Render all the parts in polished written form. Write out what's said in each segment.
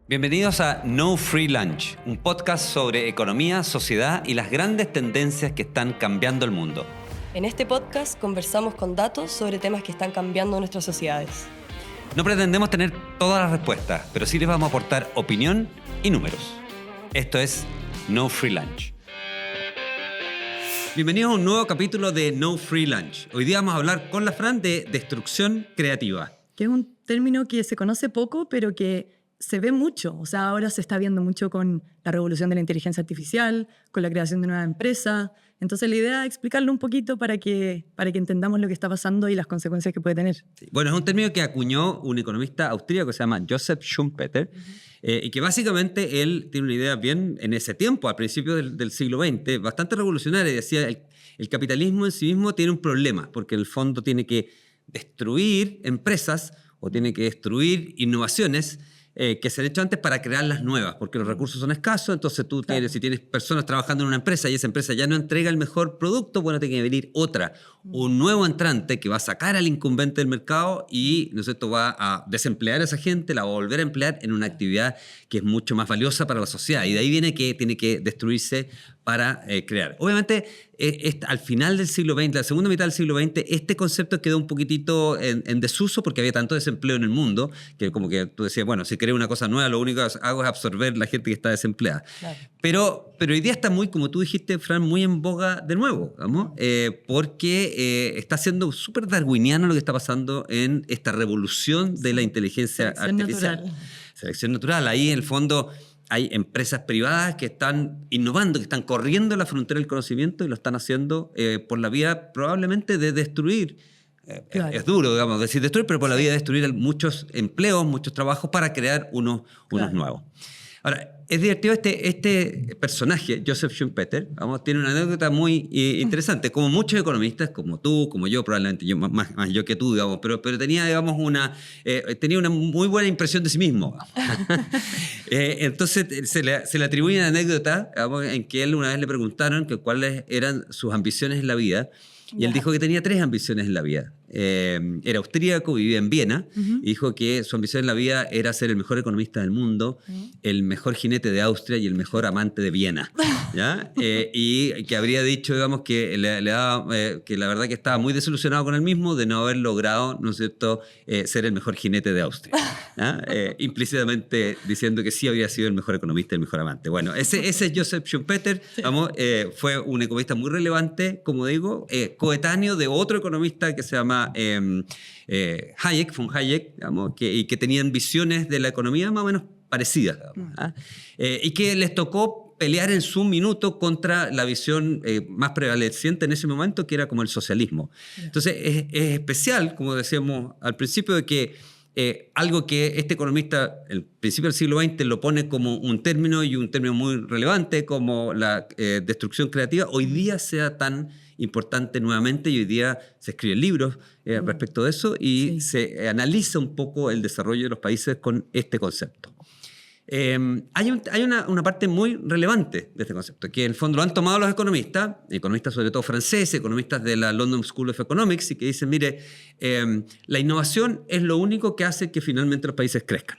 Bienvenidos a No Free Lunch, un podcast sobre economía, sociedad y las grandes tendencias que están cambiando el mundo. En este podcast conversamos con datos sobre temas que están cambiando nuestras sociedades. No pretendemos tener todas las respuestas, pero sí les vamos a aportar opinión y números. Esto es No Free Lunch. Bienvenidos a un nuevo capítulo de No Free Lunch. Hoy día vamos a hablar con la Fran de destrucción creativa. Que es un término que se conoce poco, pero que se ve mucho. O sea, ahora se está viendo mucho con la revolución de la inteligencia artificial, con la creación de nuevas empresas. Entonces la idea es explicarlo un poquito para que entendamos lo que está pasando y las consecuencias que puede tener. Sí. Bueno, es un término que acuñó un economista austríaco que se llama Joseph Schumpeter, y que básicamente él tiene una idea bien en ese tiempo, al principio del siglo XX, bastante revolucionaria. Decía, el capitalismo en sí mismo tiene un problema, porque en el fondo tiene que destruir empresas o tiene que destruir innovaciones que se han hecho antes para crear las nuevas, porque los recursos son escasos. Entonces tú si tienes personas trabajando en una empresa y esa empresa ya no entrega el mejor producto, bueno, tiene que venir otra, un nuevo entrante que va a sacar al incumbente del mercado y, ¿no es cierto?, va a desemplear a esa gente, la va a volver a emplear en una actividad que es mucho más valiosa para la sociedad, y de ahí viene que tiene que destruirse para crear. Obviamente, al final del siglo XX, la segunda mitad del siglo XX, este concepto quedó un poquitito en desuso porque había tanto desempleo en el mundo que como que tú decías, bueno, si creo una cosa nueva, lo único que hago es absorber la gente que está desempleada. Claro. Pero hoy día está muy, como tú dijiste, Fran, muy en boga de nuevo, porque está siendo súper darwiniano lo que está pasando en esta revolución de la inteligencia artificial. Selección natural. Ahí, en el fondo, hay empresas privadas que están innovando, que están corriendo la frontera del conocimiento y lo están haciendo por la vía probablemente de destruir. Claro. Es duro, digamos, decir destruir, pero por la vía de destruir muchos empleos, muchos trabajos para crear unos nuevos. Ahora, es divertido este personaje, Joseph Schumpeter, tiene una anécdota muy interesante. Como muchos economistas, como tú, como yo, probablemente yo, más yo que tú, digamos, pero tenía, digamos, tenía una muy buena impresión de sí mismo. Entonces se le atribuye una anécdota, digamos, en que él una vez le preguntaron que cuáles eran sus ambiciones en la vida. Y él dijo que tenía 3 ambiciones en la vida. Era austríaco, vivía en Viena, y dijo que su ambición en la vida era ser el mejor economista del mundo, el mejor jinete de Austria y el mejor amante de Viena. ¿Ya? Y que habría dicho, digamos, que le daba, que la verdad que estaba muy desilusionado con él mismo de no haber logrado, ¿no es cierto?, ser el mejor jinete de Austria. Implícitamente diciendo que sí había sido el mejor economista y el mejor amante. Bueno, ese es Joseph Schumpeter. Fue un economista muy relevante, como digo, coetáneo de otro economista que se llama Hayek, von Hayek, digamos, que tenían visiones de la economía más o menos parecidas, y que les tocó pelear en su minuto contra la visión más prevaleciente en ese momento, que era como el socialismo. Entonces es especial, como decíamos al principio, de que algo que este economista, el principio del siglo XX, lo pone como un término, y un término muy relevante, como la destrucción creativa, hoy día sea tan importante nuevamente, y hoy día se escriben libros respecto de eso, y se analiza un poco el desarrollo de los países con este concepto. Hay una parte muy relevante de este concepto, que en el fondo lo han tomado los economistas sobre todo franceses, economistas de la London School of Economics, y que dicen, mire, la innovación es lo único que hace que finalmente los países crezcan.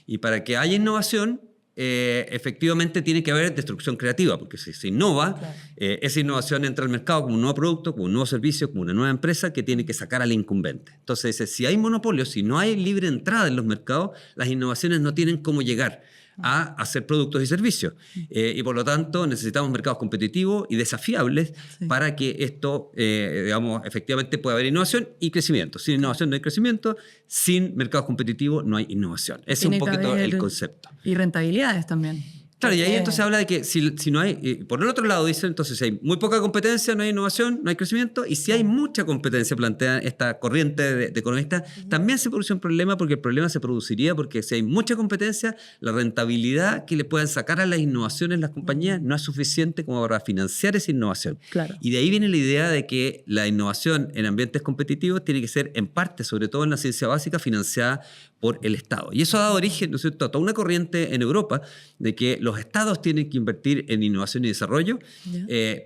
Y para que haya innovación, efectivamente tiene que haber destrucción creativa, porque si se innova, esa innovación entra al mercado como un nuevo producto, como un nuevo servicio, como una nueva empresa que tiene que sacar al incumbente. Entonces, si hay monopolio, si no hay libre entrada en los mercados, las innovaciones no tienen cómo llegar a hacer productos y servicios. Y por lo tanto necesitamos mercados competitivos y desafiables para que esto, digamos, efectivamente pueda haber innovación y crecimiento. Sin innovación no hay crecimiento, sin mercados competitivos no hay innovación. Ese es un poquito el concepto. Y rentabilidades también. Claro, y ahí entonces habla de que si no hay, por el otro lado dice, entonces si hay muy poca competencia, no hay innovación, no hay crecimiento, y si hay mucha competencia, plantea esta corriente de economistas, también se produce un problema, porque el problema se produciría porque si hay mucha competencia, la rentabilidad que le puedan sacar a las innovaciones las compañías no es suficiente como para financiar esa innovación. Claro. Y de ahí viene la idea de que la innovación en ambientes competitivos tiene que ser en parte, sobre todo en la ciencia básica, financiada por el Estado. Y eso ha dado origen, ¿no es cierto?, a toda una corriente en Europa de que los estados tienen que invertir en innovación y desarrollo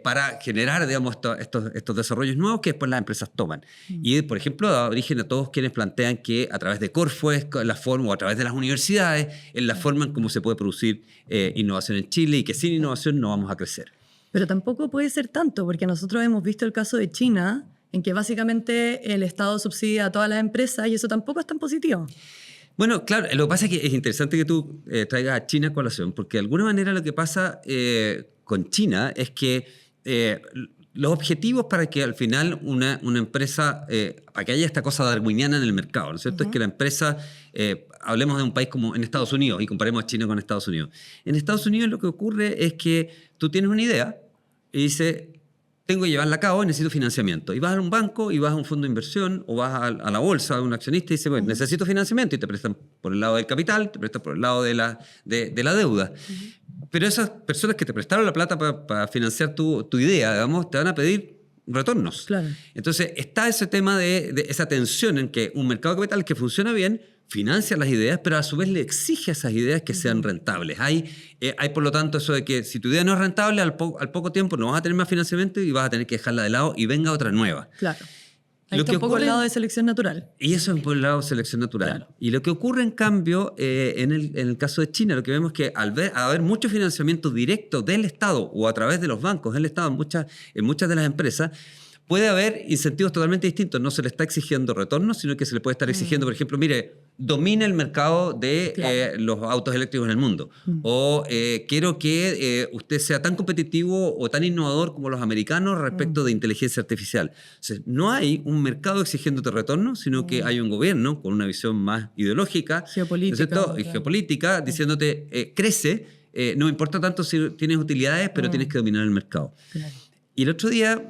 para generar, digamos, estos desarrollos nuevos que después las empresas toman. Y, por ejemplo, ha dado origen a todos quienes plantean que a través de Corfo es la forma, o a través de las universidades, es la forma en cómo se puede producir innovación en Chile, y que sin innovación no vamos a crecer. Pero tampoco puede ser tanto, porque nosotros hemos visto el caso de China, en que básicamente el Estado subsidia a todas las empresas y eso tampoco es tan positivo. Bueno, claro, lo que pasa es que es interesante que tú traigas a China a colación, porque de alguna manera lo que pasa con China es que los objetivos para que al final una empresa, para que haya esta cosa darwiniana en el mercado, ¿no es cierto? Es que la empresa, hablemos de un país como en Estados Unidos y comparemos a China con Estados Unidos. En Estados Unidos lo que ocurre es que tú tienes una idea y dices, tengo que llevarla a cabo, necesito financiamiento. Y vas a un banco y vas a un fondo de inversión o vas a la bolsa, a un accionista y dices, bueno, necesito financiamiento, y te prestan por el lado del capital, te prestan por el lado de la deuda. Pero esas personas que te prestaron la plata para financiar tu idea, digamos, te van a pedir retornos. Claro. Entonces está ese tema de esa tensión en que un mercado de capital que funciona bien financia las ideas, pero a su vez le exige a esas ideas que sean rentables. Hay por lo tanto eso de que si tu idea no es rentable, al poco tiempo no vas a tener más financiamiento y vas a tener que dejarla de lado y venga otra nueva. Claro. Ahí está un poco el lado de selección natural. Y eso es por el lado de selección natural. Claro. Y lo que ocurre, en cambio, en el caso de China, lo que vemos es que al haber mucho financiamiento directo del Estado o a través de los bancos del Estado en muchas de las empresas, puede haber incentivos totalmente distintos. No se le está exigiendo retornos, sino que se le puede estar exigiendo, por ejemplo, mire, domina el mercado de los autos eléctricos en el mundo. O quiero que usted sea tan competitivo o tan innovador como los americanos respecto de inteligencia artificial. O sea, no hay un mercado exigiéndote retorno, sino que hay un gobierno con una visión más ideológica, geopolítica, ¿no es cierto? Y geopolítica, diciéndote, crece, no me importa tanto si tienes utilidades, pero tienes que dominar el mercado. Claro. Y el otro día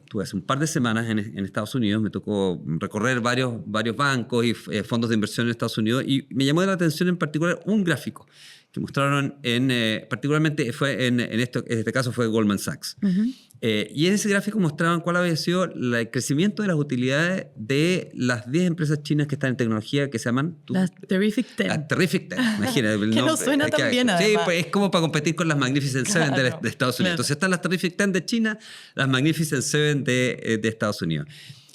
tuve hace un par de semanas en Estados Unidos, me tocó recorrer varios bancos y fondos de inversión en Estados Unidos, y me llamó la atención en particular un gráfico que mostraron, particularmente fue en este caso fue Goldman Sachs. Y en ese gráfico mostraban cuál había sido el crecimiento de las utilidades de las 10 empresas chinas que están en tecnología, que se llaman... Las Terrific 10. Las Terrific 10, imagínate. Que no suena tan bien, además. Sí, pues es como para competir con las Magnificent Seven de Estados Unidos. Claro. Entonces están las Terrific 10 de China, las Magnificent Seven de Estados Unidos.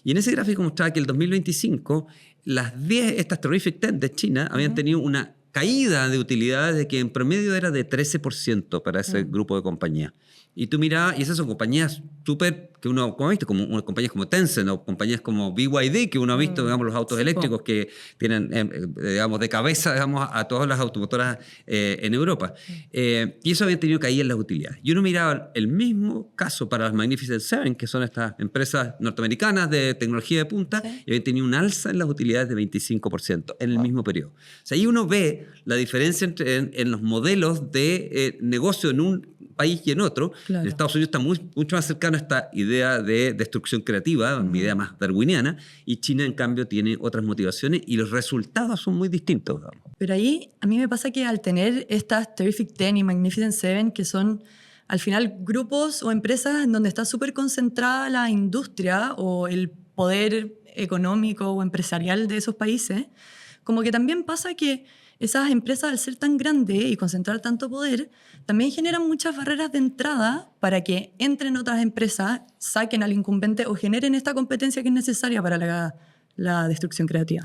Y en ese gráfico mostraba que el 2025, estas Terrific 10 de China habían tenido una caída de utilidades de que en promedio era de 13% para ese grupo de compañías. Y tú mirabas, y esas son compañías súper, que uno, como ha visto, como compañías como Tencent o compañías como BYD, que uno ha visto, digamos, los autos eléctricos que tienen, digamos, de cabeza, digamos, a todas las automotoras en Europa. Y eso habían tenido caídas en las utilidades. Y uno miraba el mismo caso para las Magnificent Seven, que son estas empresas norteamericanas de tecnología de punta, y habían tenido un alza en las utilidades de 25% en el mismo periodo. O sea, ahí uno ve la diferencia en los modelos de negocio en un país y en otro. Claro. En Estados Unidos está mucho más cercano a esta idea de destrucción creativa, una idea más darwiniana, y China, en cambio, tiene otras motivaciones y los resultados son muy distintos, digamos. Pero ahí a mí me pasa que al tener estas Terrific 10 y Magnificent Seven, que son al final grupos o empresas en donde está súper concentrada la industria o el poder económico o empresarial de esos países, como que también pasa que esas empresas, al ser tan grandes y concentrar tanto poder, también generan muchas barreras de entrada para que entren otras empresas, saquen al incumbente o generen esta competencia que es necesaria para la destrucción creativa.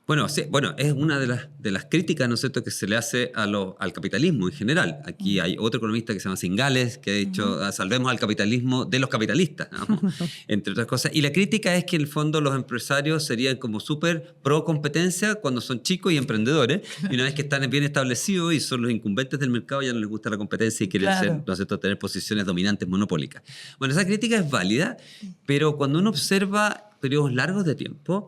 Bueno, sí, es una de las críticas, ¿no es cierto?, que se le hace al capitalismo en general. Aquí hay otro economista que se llama Singales, que ha dicho, salvemos al capitalismo de los capitalistas, ¿no? Entre otras cosas. Y la crítica es que en el fondo los empresarios serían como súper pro competencia cuando son chicos y emprendedores, y una vez que están bien establecidos y son los incumbentes del mercado, ya no les gusta la competencia y quieren ¿no es cierto?, tener posiciones dominantes monopólicas. Bueno, esa crítica es válida, pero cuando uno observa periodos largos de tiempo,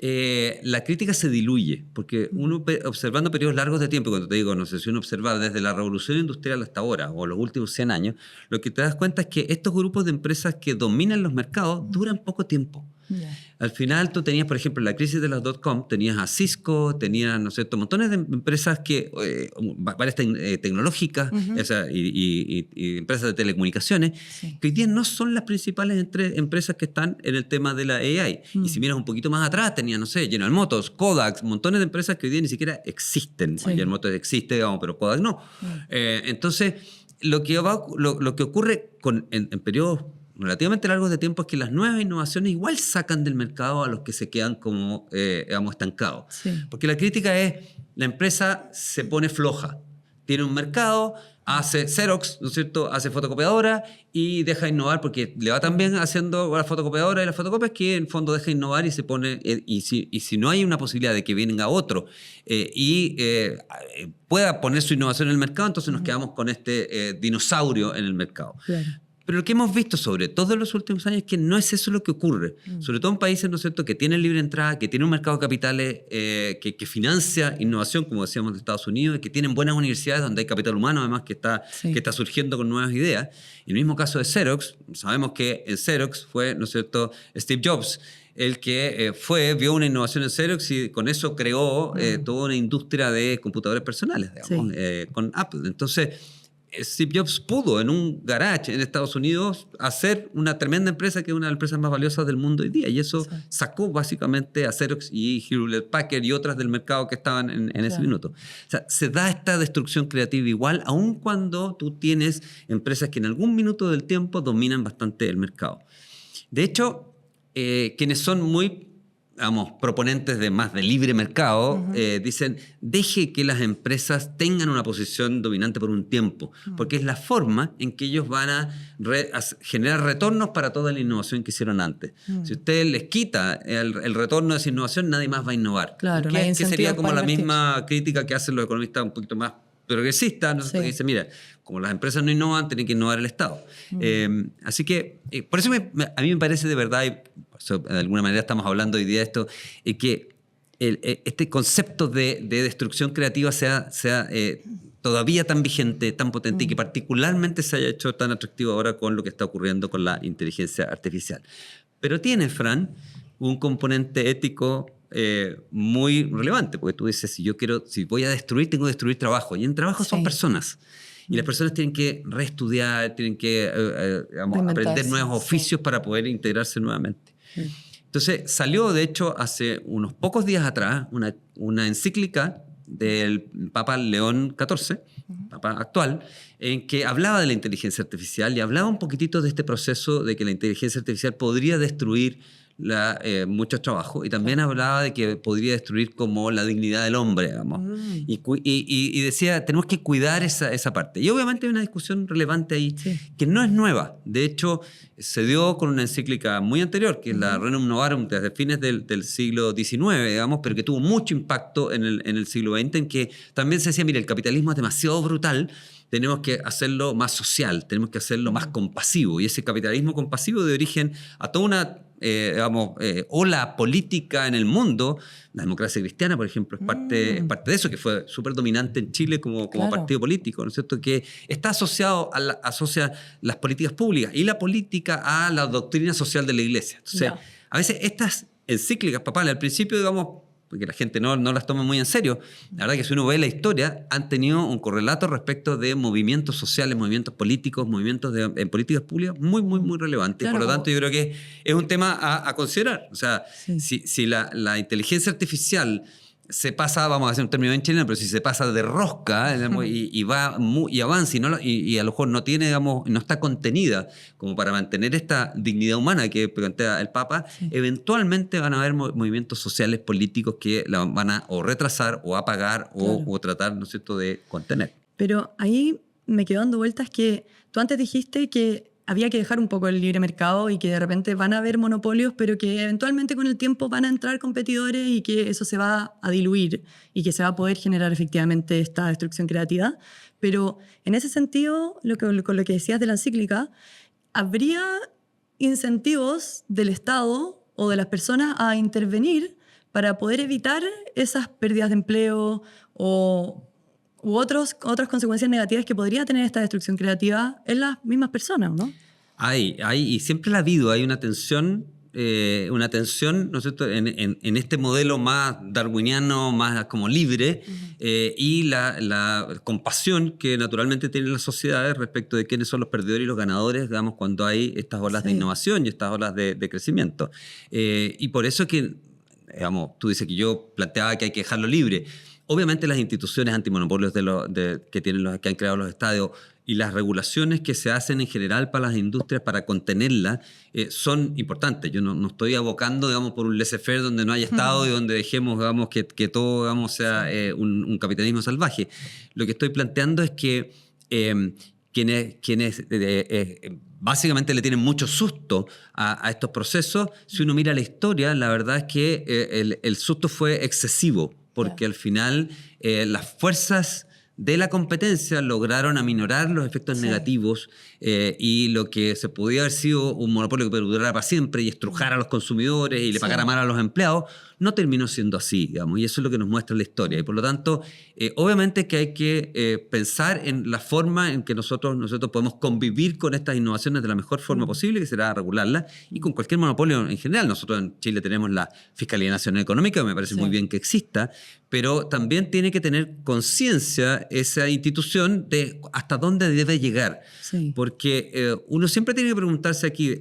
la crítica se diluye, porque uno observando periodos largos de tiempo, cuando te digo, no sé, si uno observa desde la revolución industrial hasta ahora, o los últimos 100 años, lo que te das cuenta es que estos grupos de empresas que dominan los mercados duran poco tiempo. Al final tú tenías, por ejemplo, en la crisis de las .com, tenías a Cisco, tenías, ¿no es cierto?, montones de empresas que, varias tecnológicas, o sea, y empresas de telecomunicaciones, que hoy día no son las principales empresas que están en el tema de la AI. Y si miras un poquito más atrás, tenías, no sé, General Motors, Kodak, montones de empresas que hoy día ni siquiera existen. General Motors existe, digamos, pero Kodak no. Entonces, lo que ocurre en periodos relativamente largos de tiempo es que las nuevas innovaciones igual sacan del mercado a los que se quedan como, digamos, estancados. Porque la crítica es, la empresa se pone floja, tiene un mercado, hace Xerox, ¿no es cierto?, hace fotocopiadora y deja de innovar porque le va tan bien haciendo la fotocopiadora y las fotocopias que en fondo deja de innovar y se pone, y si no hay una posibilidad de que venga otro pueda poner su innovación en el mercado, entonces nos quedamos con este dinosaurio en el mercado. Pero lo que hemos visto sobre todo en los últimos años es que no es eso lo que ocurre. Sobre todo en países, ¿no es cierto?, que tienen libre entrada, que tienen un mercado de capitales que financia innovación, como decíamos, de Estados Unidos, y que tienen buenas universidades donde hay capital humano, además, que está surgiendo con nuevas ideas. En el mismo caso de Xerox, sabemos que en Xerox fue, ¿no es cierto?, Steve Jobs, el que vio una innovación en Xerox y con eso creó toda una industria de computadores personales, digamos, con Apple. Entonces, Steve Jobs pudo en un garage en Estados Unidos hacer una tremenda empresa que es una de las empresas más valiosas del mundo hoy día, y eso sacó básicamente a Xerox y Hewlett Packard y otras del mercado que estaban en ese minuto. O sea, se da esta destrucción creativa igual, aun cuando tú tienes empresas que en algún minuto del tiempo dominan bastante el mercado. De hecho, quienes son muy, digamos, proponentes de más de libre mercado, dicen, deje que las empresas tengan una posición dominante por un tiempo, porque es la forma en que ellos van a generar retornos para toda la innovación que hicieron antes. Si usted les quita el retorno de esa innovación, nadie más va a innovar. Claro, que sería como la misma crítica que hacen los economistas un poquito más progresistas, ¿no? Que dicen, mira, como las empresas no innovan, tiene que innovar el Estado. Así que, por eso a mí me parece de verdad, y de alguna manera estamos hablando hoy día de esto, que este concepto de destrucción creativa sea todavía tan vigente, tan potente, y que particularmente se haya hecho tan atractivo ahora con lo que está ocurriendo con la inteligencia artificial. Pero tiene, Fran, un componente ético muy relevante, porque tú dices, si voy a destruir, tengo que destruir trabajo, y en trabajo son personas. Y las personas tienen que reestudiar, tienen que aprender nuevos oficios para poder integrarse nuevamente. Entonces salió, de hecho, hace unos pocos días atrás, una encíclica del Papa León XIV, Papa actual, en que hablaba de la inteligencia artificial y hablaba un poquitito de este proceso de que la inteligencia artificial podría destruir muchos trabajos, y también hablaba de que podría destruir como la dignidad del hombre, digamos. Y decía, tenemos que cuidar esa parte. Y obviamente hay una discusión relevante ahí que no es nueva. De hecho, se dio con una encíclica muy anterior, que es la Rerum Novarum, desde fines del siglo XIX, digamos, pero que tuvo mucho impacto en el siglo XX, en que también se decía, mire, el capitalismo es demasiado brutal, tenemos que hacerlo más social, tenemos que hacerlo más compasivo. Y ese capitalismo compasivo de origen a toda una ola política en el mundo. La democracia cristiana, por ejemplo, es parte de eso, que fue súper dominante en Chile como partido político, ¿no es cierto?, que está asociado asocia las políticas públicas y la política a la doctrina social de la Iglesia. Entonces, a veces estas encíclicas papales, al principio, digamos, porque la gente no las toma muy en serio, la verdad que si uno ve la historia, han tenido un correlato respecto de movimientos sociales, movimientos políticos, movimientos en políticas públicas muy, muy, muy relevantes. Por lo tanto, yo creo que es un tema a considerar. O sea, si la inteligencia artificial se pasa, vamos a hacer un término en chileno, pero si se pasa de rosca, digamos, y avanza y a lo mejor no tiene, digamos, no está contenida como para mantener esta dignidad humana que plantea el Papa, eventualmente van a haber movimientos sociales, políticos que la van a o retrasar o apagar o tratar, ¿no es cierto?, de contener. Pero ahí me quedo dando vueltas que tú antes dijiste que había que dejar un poco el libre mercado y que de repente van a haber monopolios, pero que eventualmente con el tiempo van a entrar competidores y que eso se va a diluir y que se va a poder generar efectivamente esta destrucción creativa. Pero en ese sentido, con lo que decías de la encíclica, ¿habría incentivos del Estado o de las personas a intervenir para poder evitar esas pérdidas de empleo u otras consecuencias negativas que podría tener esta destrucción creativa en las mismas personas, ¿no? Y siempre la ha habido, hay una tensión una tensión, ¿no es cierto?, en este modelo más darwiniano, más como libre, y la compasión que naturalmente tienen las sociedades respecto de quiénes son los perdedores y los ganadores, digamos, cuando hay estas olas de innovación y estas olas de crecimiento. Y por eso que, digamos, tú dices que yo planteaba que hay que dejarlo libre. Obviamente las instituciones antimonopolios que han creado los estadios y las regulaciones que se hacen en general para las industrias para contenerlas son importantes. Yo no estoy abocando, digamos, por un laissez-faire donde no haya Estado y donde dejemos, digamos, que todo, digamos, sea un capitalismo salvaje. Lo que estoy planteando es que quienes básicamente le tienen mucho susto a estos procesos, si uno mira la historia, la verdad es que el susto fue excesivo, porque al final las fuerzas de la competencia lograron aminorar los efectos negativos y lo que se podía haber sido un monopolio que perdurara para siempre y estrujar a los consumidores y le pagara mal a los empleados, no terminó siendo así, digamos, y eso es lo que nos muestra la historia. Y por lo tanto, obviamente que hay que pensar en la forma en que nosotros podemos convivir con estas innovaciones de la mejor forma posible, que será regularlas, y con cualquier monopolio en general. Nosotros en Chile tenemos la Fiscalía Nacional Económica, me parece muy bien que exista, pero también tiene que tener conciencia esa institución de hasta dónde debe llegar. Sí. Porque uno siempre tiene que preguntarse aquí,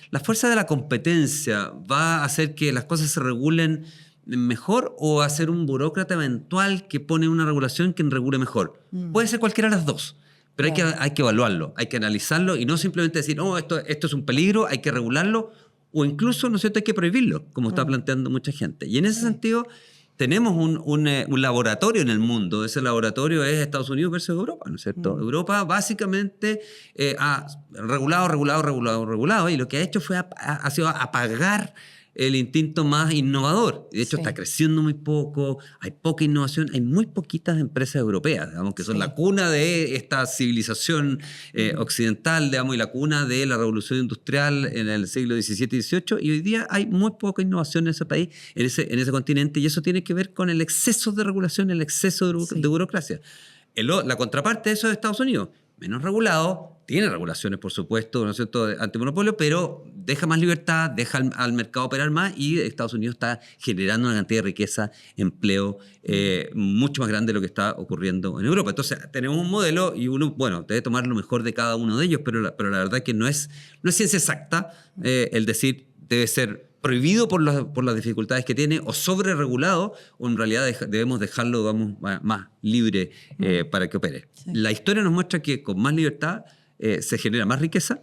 ¿la fuerza de la competencia va a hacer que las cosas se regulen mejor o va a ser un burócrata eventual que pone una regulación que regule mejor? Puede ser cualquiera de las dos, pero hay que evaluarlo, hay que analizarlo y no simplemente decir, oh, esto es un peligro, hay que regularlo, o incluso, ¿no es cierto?, hay que prohibirlo, como está planteando mucha gente. Y en ese sentido tenemos un laboratorio en el mundo. Ese laboratorio es Estados Unidos versus Europa, ¿no es cierto? Europa básicamente ha regulado, y lo que ha hecho ha sido apagar el instinto más innovador. De hecho, está creciendo muy poco, hay poca innovación, hay muy poquitas empresas europeas, digamos, que son la cuna de esta civilización occidental, digamos, y la cuna de la revolución industrial en el siglo XVII y XVIII, y hoy día hay muy poca innovación en ese país, en ese continente, y eso tiene que ver con el exceso de regulación, el exceso de burocracia. La contraparte de eso es Estados Unidos, menos regulado, tiene regulaciones, por supuesto, ¿no es cierto?, antimonopolio, pero deja más libertad, deja al mercado operar más, y Estados Unidos está generando una cantidad de riqueza, empleo, mucho más grande de lo que está ocurriendo en Europa. Entonces, tenemos un modelo y uno, bueno, debe tomar lo mejor de cada uno de ellos, pero la verdad es que no es ciencia exacta el decir debe ser prohibido por las dificultades que tiene o sobreregulado, o en realidad debemos dejarlo, digamos, más libre para que opere. Sí. La historia nos muestra que con más libertad se genera más riqueza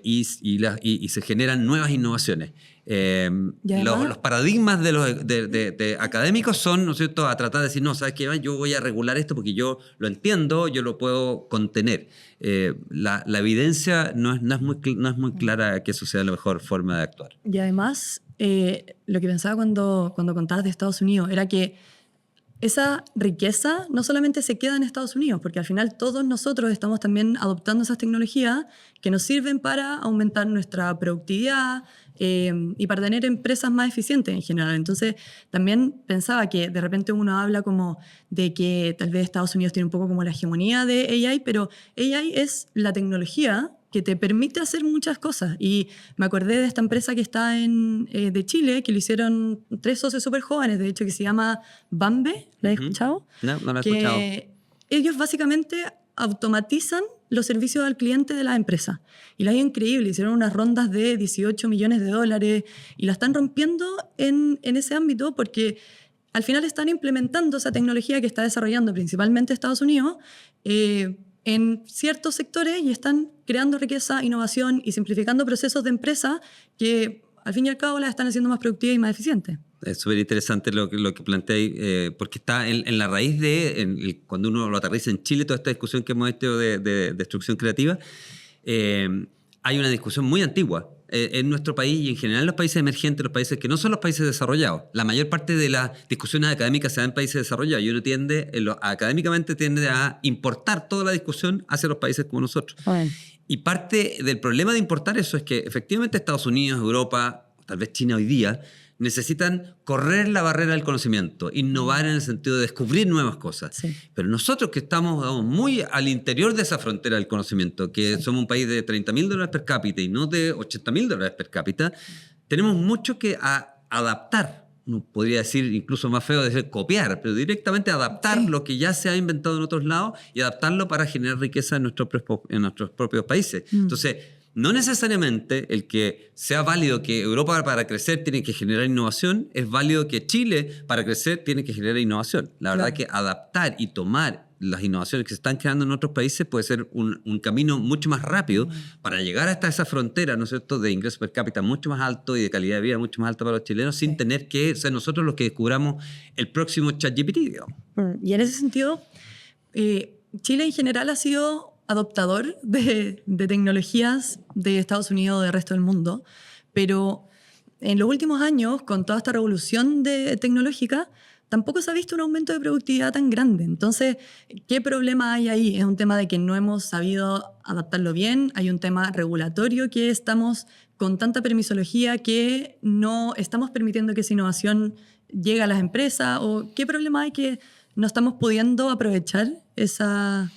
y se generan nuevas innovaciones. Los paradigmas de académicos son, ¿no es cierto?, a tratar de decir, no, ¿sabes qué? Yo voy a regular esto porque yo lo entiendo, yo lo puedo contener. La evidencia no es muy clara que eso sea la mejor forma de actuar. Y además, lo que pensaba cuando contabas de Estados Unidos era que esa riqueza no solamente se queda en Estados Unidos, porque al final todos nosotros estamos también adoptando esas tecnologías que nos sirven para aumentar nuestra productividad y para tener empresas más eficientes en general. Entonces, también pensaba que de repente uno habla como de que tal vez Estados Unidos tiene un poco como la hegemonía de AI, pero AI es la tecnología que te permite hacer muchas cosas. Y me acordé de esta empresa que está de Chile, que lo hicieron 3 socios súper jóvenes, de hecho, que se llama Bambe. ¿La has escuchado? No la he escuchado. Ellos básicamente automatizan los servicios al cliente de la empresa. Y la es increíble. Hicieron unas rondas de $18 millones y la están rompiendo en ese ámbito porque al final están implementando esa tecnología que está desarrollando principalmente Estados Unidos en ciertos sectores y están creando riqueza, innovación y simplificando procesos de empresa que al fin y al cabo las están haciendo más productivas y más eficientes. Es súper interesante lo que planteé, porque está en la raíz cuando uno lo aterriza en Chile, toda esta discusión que hemos hecho de destrucción creativa, hay una discusión muy antigua en nuestro país y en general en los países emergentes, los países que no son los países desarrollados. La mayor parte de las discusiones académicas se dan en países desarrollados y uno académicamente tiende a importar toda la discusión hacia los países como nosotros. Bueno. Y parte del problema de importar eso es que efectivamente Estados Unidos, Europa, tal vez China hoy día, necesitan correr la barrera del conocimiento, innovar en el sentido de descubrir nuevas cosas. Sí. Pero nosotros que estamos, digamos, muy al interior de esa frontera del conocimiento, que somos un país de $30.000 per cápita y no de $80.000 per cápita, tenemos mucho que adaptar. No podría decir, incluso más feo, decir copiar, pero directamente adaptar lo que ya se ha inventado en otros lados y adaptarlo para generar riqueza en nuestros propios países. Entonces, no necesariamente el que sea válido que Europa para crecer tiene que generar innovación, es válido que Chile para crecer tiene que generar innovación. La verdad que adaptar y tomar las innovaciones que se están creando en otros países puede ser un camino mucho más rápido para llegar hasta esa frontera, ¿no es cierto?, de ingresos per cápita mucho más alto y de calidad de vida mucho más alta para los chilenos, sin tener que ser nosotros los que descubramos el próximo ChatGPT, digamos. Y en ese sentido, Chile en general ha sido adoptador de tecnologías de Estados Unidos o del resto del mundo, pero en los últimos años, con toda esta revolución tecnológica, tampoco se ha visto un aumento de productividad tan grande. Entonces, ¿qué problema hay ahí? Es un tema de que no hemos sabido adaptarlo bien, hay un tema regulatorio que estamos con tanta permisología que no estamos permitiendo que esa innovación llegue a las empresas, o ¿qué problema hay que no estamos pudiendo aprovechar esa...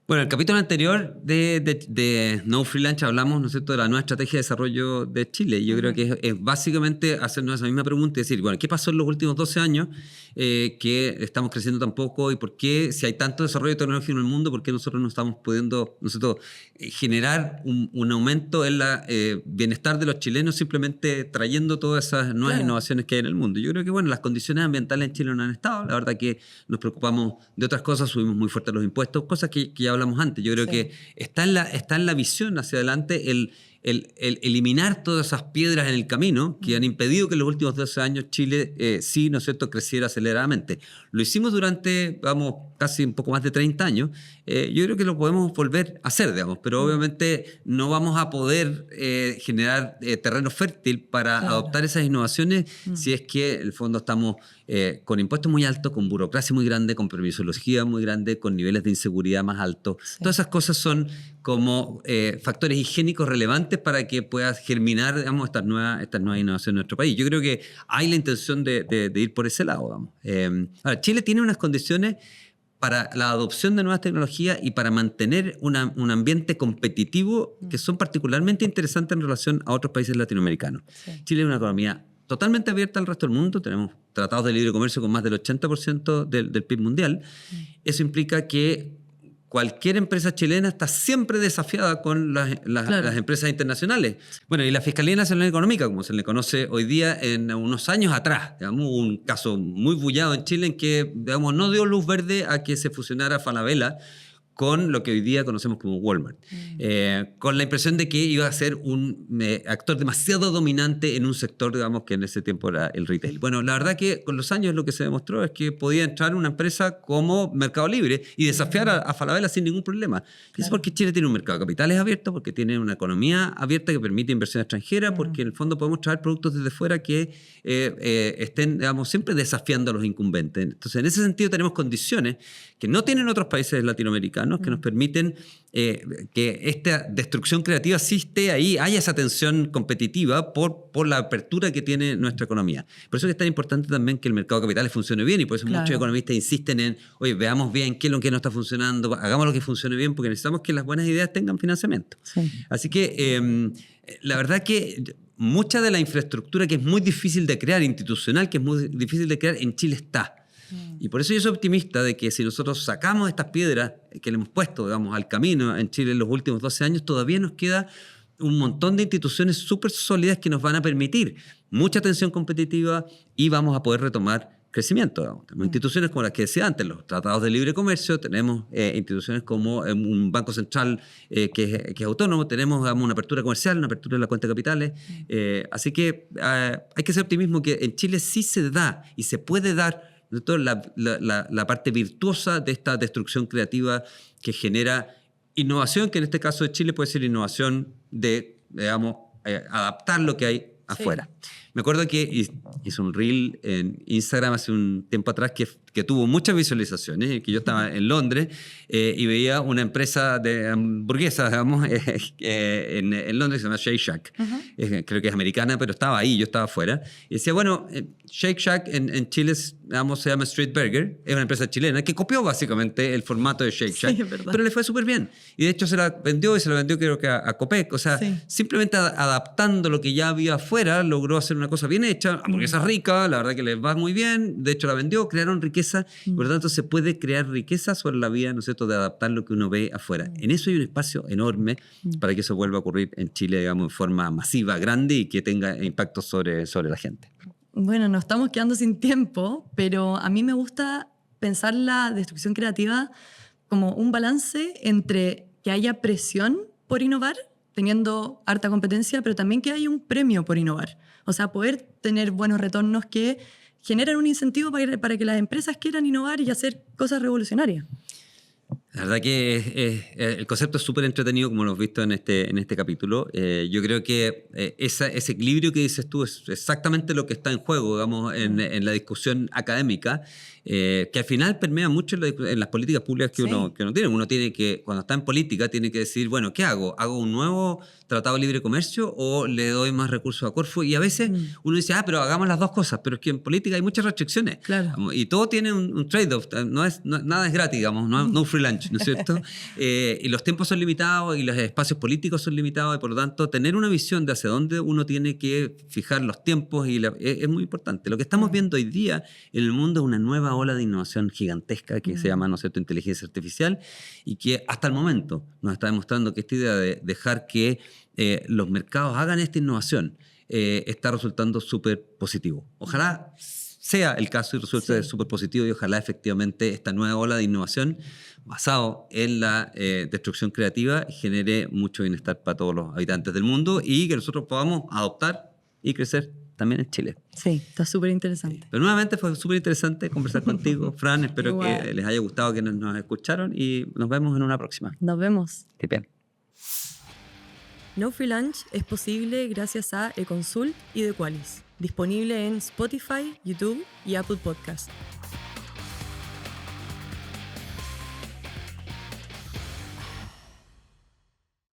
Bueno, en el capítulo anterior de No Free Lunch hablamos, ¿no es cierto?, de la nueva estrategia de desarrollo de Chile. Yo creo que es básicamente hacernos esa misma pregunta y decir, bueno, ¿qué pasó en los últimos 12 años que estamos creciendo tan poco? ¿Y por qué, si hay tanto desarrollo tecnológico en el mundo, por qué nosotros no estamos pudiendo generar un aumento en el bienestar de los chilenos simplemente trayendo todas esas nuevas innovaciones que hay en el mundo? Yo creo que, bueno, las condiciones ambientales en Chile no han estado. La verdad que nos preocupamos de otras cosas, subimos muy fuerte los impuestos, cosas que ya hablamos antes. Yo creo que está en la visión hacia adelante el eliminar todas esas piedras en el camino que han impedido que en los últimos 12 años Chile sí, ¿no es cierto?, creciera aceleradamente. Lo hicimos durante, vamos, casi un poco más de 30 años. Yo creo que lo podemos volver a hacer, digamos, pero obviamente no vamos a poder generar terreno fértil para adoptar esas innovaciones si es que en el fondo estamos con impuestos muy altos, con burocracia muy grande, con permisología muy grande, con niveles de inseguridad más altos. Todas esas cosas son como factores higiénicos relevantes para que pueda germinar, digamos, estas nuevas innovaciones en nuestro país. Yo creo que hay la intención de ir por ese lado, digamos. Ahora, Chile tiene unas condiciones para la adopción de nuevas tecnologías y para mantener un ambiente competitivo que son particularmente interesantes en relación a otros países latinoamericanos. Chile es una economía totalmente abierta al resto del mundo. Tenemos tratados de libre comercio con más del 80% del PIB mundial. Eso implica que cualquier empresa chilena está siempre desafiada con las empresas internacionales. Bueno, y la Fiscalía Nacional Económica, como se le conoce hoy día, en unos años atrás, digamos, hubo un caso muy bullado en Chile en que, digamos, no dio luz verde a que se fusionara Falabella con lo que hoy día conocemos como Walmart, con la impresión de que iba a ser un actor demasiado dominante en un sector, digamos, que en ese tiempo era el retail. Bueno, la verdad que con los años lo que se demostró es que podía entrar una empresa como Mercado Libre y desafiar a Falabella sin ningún problema. Es porque Chile tiene un mercado de capitales abierto, porque tiene una economía abierta que permite inversión extranjera, porque en el fondo podemos traer productos desde fuera que estén, digamos, siempre desafiando a los incumbentes. Entonces, en ese sentido tenemos condiciones que no tienen otros países latinoamericanos que nos permiten que esta destrucción creativa sí esté ahí, haya esa tensión competitiva por la apertura que tiene nuestra economía. Por eso es tan importante también que el mercado de capitales funcione bien y por eso muchos economistas insisten en, oye, veamos bien qué es lo que no está funcionando, hagamos lo que funcione bien porque necesitamos que las buenas ideas tengan financiamiento. Así que la verdad que mucha de la infraestructura que es muy difícil de crear, institucional, que es muy difícil de crear, en Chile está. Y por eso yo soy optimista de que si nosotros sacamos estas piedras que le hemos puesto, digamos, al camino en Chile en los últimos 12 años, todavía nos queda un montón de instituciones súper sólidas que nos van a permitir mucha atención competitiva y vamos a poder retomar crecimiento. Digamos. Tenemos instituciones como las que decía antes, los tratados de libre comercio, tenemos instituciones como un banco central que es autónomo, tenemos, digamos, una apertura comercial, una apertura de la cuenta de capitales. Así que hay que ser optimismo que en Chile sí se da y se puede dar la parte virtuosa de esta destrucción creativa que genera innovación, que en este caso de Chile puede ser innovación de, digamos, adaptar lo que hay afuera. Me acuerdo que hizo un reel en Instagram hace un tiempo atrás que tuvo muchas visualizaciones, que yo estaba en Londres y veía una empresa de hamburguesas, digamos, en Londres, que se llama Shake Shack. Creo que es americana, pero estaba ahí, yo estaba afuera. Y decía, bueno, Shake Shack en Chile, digamos, se llama Street Burger, es una empresa chilena que copió básicamente el formato de Shake Shack, Sí, es verdad. pero le fue súper bien. Y de hecho se la vendió creo que a Copec. O sea, Sí. simplemente adaptando lo que ya había afuera, logró hacer una cosa bien hecha, hamburguesa rica, la verdad que les va muy bien, de hecho la vendió, crearon riqueza, y por lo tanto se puede crear riqueza sobre la vía, ¿no es cierto?, de adaptar lo que uno ve afuera. En eso hay un espacio enorme para que eso vuelva a ocurrir en Chile, digamos, en forma masiva, grande y que tenga impacto sobre la gente. Bueno, nos estamos quedando sin tiempo, pero a mí me gusta pensar la destrucción creativa como un balance entre que haya presión por innovar, teniendo harta competencia, pero también que haya un premio por innovar. O sea, poder tener buenos retornos que generan un incentivo para que las empresas quieran innovar y hacer cosas revolucionarias. La verdad que el concepto es súper entretenido, como lo hemos visto en este capítulo. Yo creo que ese equilibrio que dices tú es exactamente lo que está en juego, digamos, en la discusión académica, que al final permea mucho en las políticas públicas que uno tiene. Uno tiene que, cuando está en política, tiene que decir, bueno, ¿qué hago? ¿Hago un nuevo tratado de libre comercio o le doy más recursos a Corfo? Y a veces uno dice, pero hagamos las dos cosas, pero es que en política hay muchas restricciones. Claro. Y todo tiene un trade-off, nada es gratis, digamos, no free lunch, ¿no es cierto? Y los tiempos son limitados y los espacios políticos son limitados y por lo tanto tener una visión de hacia dónde uno tiene que fijar los tiempos es muy importante. Lo que estamos viendo hoy día en el mundo es una nueva ola de innovación gigantesca que se llama, ¿no es cierto?, inteligencia artificial y que hasta el momento nos está demostrando que esta idea de dejar que los mercados hagan esta innovación está resultando súper positivo. Ojalá sea el caso y resulte súper positivo y ojalá efectivamente esta nueva ola de innovación basado en la destrucción creativa genere mucho bienestar para todos los habitantes del mundo y que nosotros podamos adoptar y crecer también en Chile. Sí, está súper interesante. Pero nuevamente fue súper interesante conversar contigo, Fran. Espero Igual. que les haya gustado que nos escucharon y nos vemos en una próxima. Nos vemos. Que bien. No Free Lunch es posible gracias a eConsult y The Qualis, disponible en Spotify, YouTube y Apple Podcast.